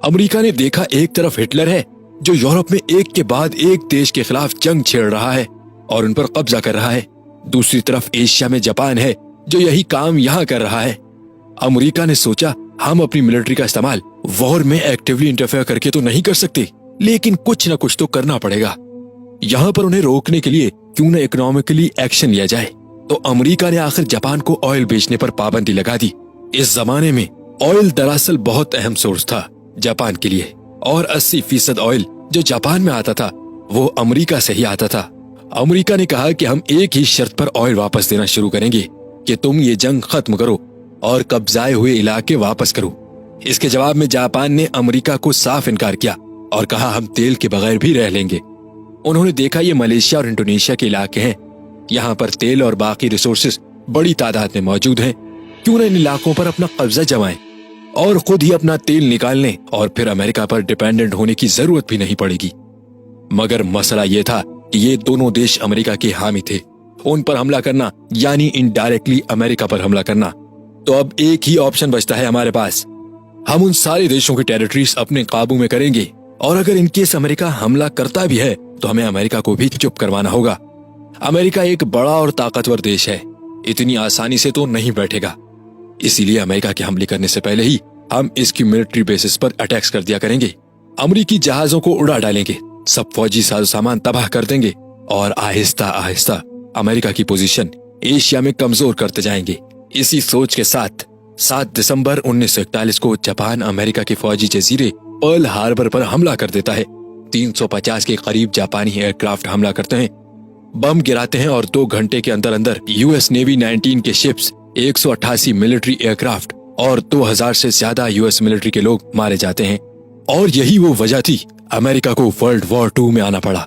America ने देखा एक तरफ हिटलर है जो यूरोप में एक के बाद एक देश के खिलाफ जंग छेड़ रहा है और उन पर कब्जा कर रहा है। दूसरी तरफ एशिया में जापान है जो यही काम यहाँ कर रहा है। अमेरिका ने सोचा हम अपनी मिलिट्री का इस्तेमाल वॉर में एक्टिवली इंटरफेयर करके तो नहीं कर सकते, लेकिन कुछ न कुछ तो करना पड़ेगा। यहाँ पर उन्हें रोकने के लिए क्यों न इकोनॉमिकली एक्शन लिया जाए। तो अमेरिका ने आखिर जापान को ऑयल बेचने पर पाबंदी लगा दी। इस जमाने में ऑयल दरअसल बहुत अहम सोर्स था जापान के लिए, और 80% ऑयल जो जापान में आता था वो अमेरिका से ही आता था। अमेरिका ने कहा कि हम एक ही शर्त पर ऑयल वापस देना शुरू करेंगे कि तुम ये जंग खत्म करो और कब्जाए हुए इलाके वापस करो। इसके जवाब में जापान ने अमेरिका को साफ इनकार किया और कहा हम तेल के बगैर भी रह लेंगे। उन्होंने देखा ये मलेशिया और इंडोनेशिया के इलाके हैं, यहाँ पर तेल और बाकी रिसोर्सेज बड़ी तादाद में मौजूद हैं, क्यों न इन इलाकों पर अपना कब्जा जमाएं और खुद ही अपना तेल निकाल लें और फिर अमेरिका पर डिपेंडेंट होने की जरूरत भी नहीं पड़ेगी। मगर मसला ये था कि ये दोनों देश अमेरिका के हामी थे। उन पर हमला करना यानी इनडायरेक्टली अमेरिका पर हमला करना। तो अब एक ही ऑप्शन बचता है हमारे पास, हम उन सारे देशों की टेरिटरीज अपने काबू में करेंगे और अगर इनकेस अमेरिका हमला करता भी है तो हमें अमेरिका को भी चुप करवाना होगा। अमेरिका एक बड़ा और ताकतवर देश है, इतनी आसानी से तो नहीं बैठेगा। इसीलिए अमेरिका के हमले करने से पहले ही हम इसकी मिलिट्री बेसिस पर अटैक्स कर दिया करेंगे। अमेरिकी जहाजों को उड़ा डालेंगे, सब फौजी साजो सामान तबाह कर देंगे और आहिस्ता आहिस्ता अमेरिका की पोजीशन एशिया में कमजोर करते जाएंगे। इसी सोच के साथ 7 दिसंबर 1941 को जापान अमेरिका के फौजी जजीरे पर्ल हार्बर पर हमला कर देता है। 350 के करीब जापानी एयरक्राफ्ट हमला करते हैं, बम गिराते हैं और 2 घंटे के अंदर अंदर यूएस नेवी 19 के शिप्स, 188 मिलिट्री एयरक्राफ्ट और 2000 से ज्यादा यूएस मिलिट्री के लोग मारे जाते हैं। और यही वो वजह थी अमेरिका को वर्ल्ड वॉर 2 में आना पड़ा।